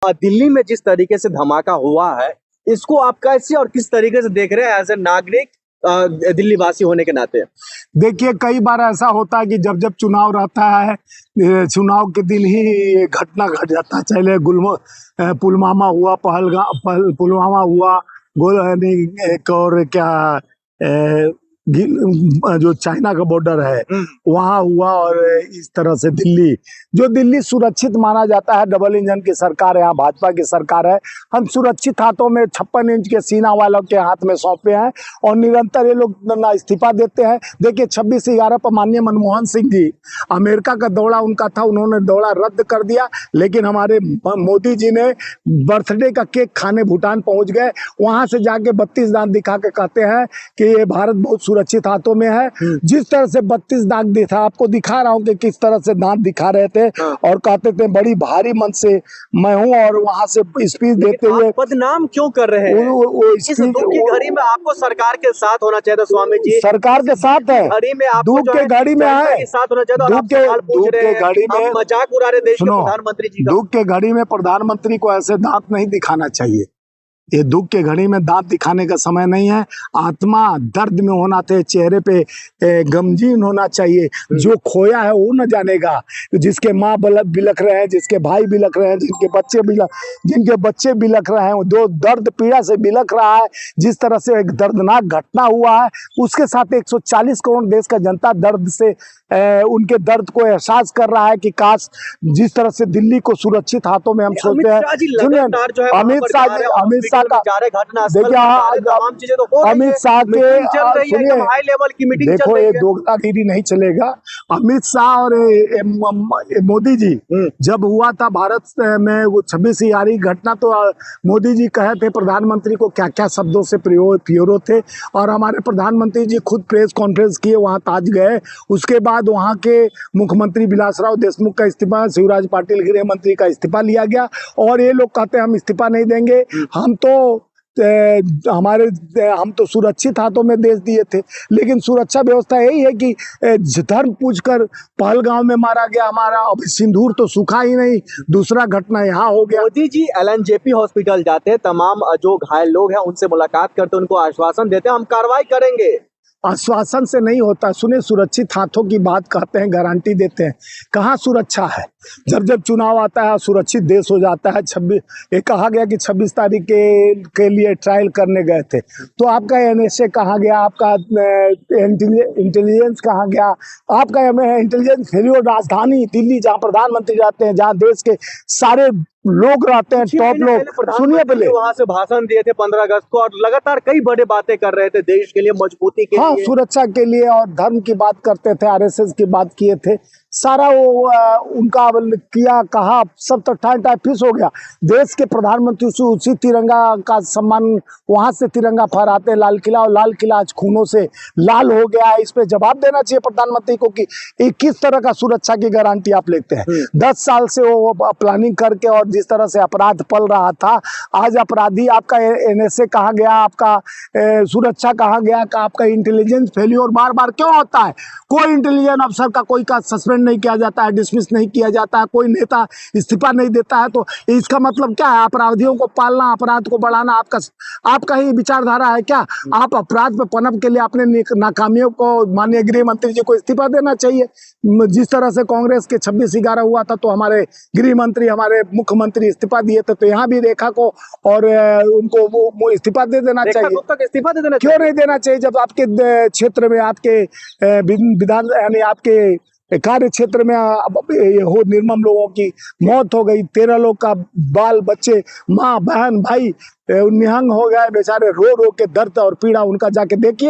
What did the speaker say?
दिल्ली में जिस तरीके से धमाका हुआ है, इसको आप कैसे और किस तरीके से देख रहे हैं एज ए नागरिक दिल्ली वासी होने के नाते? देखिए, कई बार ऐसा होता है कि जब जब चुनाव रहता है, चुनाव के दिन ही ये घटना घट जाता है। चाहे पुलवामा हुआ, पुलवामा हुआ, एक और क्या जो चाइना का बॉर्डर है वहां हुआ, और इस तरह से दिल्ली सुरक्षित माना जाता है। डबल इंजन की सरकार है, यहाँ भाजपा की सरकार है। हम सुरक्षित हाथों में 56 इंच के सीना वालों के हाथ में सौंपे हैं और निरंतर ये लोग ना इस्तीफा देते हैं। देखिए 26/11 पर माननीय मनमोहन सिंह जी, अमेरिका का दौरा उनका था, उन्होंने दौरा रद्द कर दिया, लेकिन हमारे मोदी जी ने बर्थडे का केक खाने भूटान पहुंच गए। वहां से जाके 32 दांत दिखा के कहते हैं कि ये भारत बहुत सुरक्षित हाथों में है। जिस तरह से 32 दांत दिखा, आपको दिखा रहा हूं कि किस तरह से दांत दिखा रहे थे और कहते थे बड़ी भारी मन से मैं हूं, और वहां से स्पीच देते हुए बदनाम क्यों कर रहे हैं? इस दुख की घड़ी में आपको सरकार के साथ होना चाहिए था स्वामी जी। सरकार के साथ है, दुख के घड़ी में है, साथ होना चाहिए। दुख के घड़ी में मजाक उड़ा रहे देश के प्रधानमंत्री जी। दुख के घड़ी में प्रधानमंत्री को ऐसे दांत नहीं दिखाना चाहिए। ये दुख के घड़ी में दांत दिखाने का समय नहीं है। आत्मा दर्द में होना चाहिए, चेहरे पे गमगीन होना चाहिए। जो खोया है वो न जानेगा। जिसके माँ बिलख रहे हैं, जिसके भाई बिलख रहे हैं, जिनके बच्चे बिलख रहे हैं, जो दर्द पीड़ा से बिलख रहा है, जिस तरह से एक दर्दनाक घटना हुआ है, उसके साथ 140 करोड़ देश का जनता दर्द से उनके दर्द को एहसास कर रहा है कि काश जिस तरह से दिल्ली को सुरक्षित हाथों में हम सोचते हैं। अमित शाह देखिए, अमित शाह के सुनिए, देखो ये दोगलागिरी नहीं चलेगा। अमित शाह और मोदी जी जब हुआ था भारत में वो 26/11 घटना, तो मोदी जी कहे थे प्रधानमंत्री को क्या क्या शब्दों से पिरो थे, और हमारे प्रधानमंत्री जी खुद प्रेस कॉन्फ्रेंस किए, वहां ताज गए। उसके बाद वहां के मुख्यमंत्री विलासराव देशमुख का इस्तीफा, शिवराज पाटिल गृह मंत्री का इस्तीफा लिया गया, और ये लोग कहते हैं हम इस्तीफा नहीं देंगे, हम तो सुरक्षित हाथों में देश दिए थे। लेकिन सुरक्षा व्यवस्था यही है कि धर्म पूछकर पहलगांव में मारा गया हमारा, अब सिंदूर तो सूखा ही नहीं, दूसरा घटना यहाँ हो गया। मोदी जी LNJP हॉस्पिटल जाते हैं, तमाम जो घायल लोग हैं उनसे मुलाकात करते हैं, उनको आश्वासन देते हैं हम कार्रवाई करेंगे। आश्वासन से नहीं होता। सुने, सुरक्षित हाथों की बात कहते हैं, गारंटी देते हैं, कहाँ सुरक्षा है? जब जब चुनाव आता है सुरक्षित देश हो जाता है। ये कहा गया कि 26 तारीख के लिए ट्रायल करने गए थे, तो आपका NSA कहाँ गया, आपका इंटेलिजेंस कहाँ गया, आपका इंटेलिजेंस फेल्योर राजधानी दिल्ली, जहाँ प्रधानमंत्री रहते हैं, जहाँ देश के सारे लोग रहते हैं, टॉप लोग। सुनिए, पहले वहां से भाषण दिए थे 15 अगस्त को, और लगातार कई बड़े बातें कर रहे थे देश के लिए, मजबूती के लिए, सुरक्षा के लिए, और धर्म की बात करते थे, RSS की बात किए थे। सारा वो उनका किया कहा सब तो टाइम फिक्स हो गया। देश के प्रधानमंत्री से उसी तिरंगा का सम्मान, वहां से तिरंगा फहराते लाल किला, और लाल किला आज खूनों से लाल हो गया है। इस पे जवाब देना चाहिए प्रधानमंत्री को कि किस तरह का सुरक्षा की गारंटी आप लेते हैं। 10 साल से वो प्लानिंग करके, और जिस तरह से अपराध पल रहा था, आज अपराधी आपका NSA कहाँ गया, आपका सुरक्षा कहाँ गया, आपका इंटेलिजेंस फेल्योर बार बार क्यों होता है? कोई इंटेलिजेंस अफसर का कोई का सस्पेंड नहीं किया जाता है, डिसमिस नहीं किया जाता है, कोई नेता इस्तीफा नहीं देता है, तो इसका मतलब क्या है? अपराधियों को पालना, अपराध को बढ़ाना आपका ही विचारधारा है क्या? आप अपराध पे पनप के लिए अपने नाकामियों को माननीय गृह मंत्री जी को इस्तीफा देना चाहिए। जिस तरह से कांग्रेस के 26/11 हुआ था, तो हमारे गृह मंत्री, हमारे मुख्यमंत्री इस्तीफा दिए थे, तो यहाँ भी रेखा को और उनको वो इस्तीफा दे देना चाहिए। इस्तीफा दे देना क्यों नहीं देना चाहिए? जब आपके क्षेत्र में, आपके विधान यानी आपके कार्य क्षेत्र में हो निर्मम लोगों की मौत हो गई, 13 लोग का बाल बच्चे, माँ बहन भाई निहंग हो गए बेचारे, रो रो के दर्द और पीड़ा उनका जाके देखिए।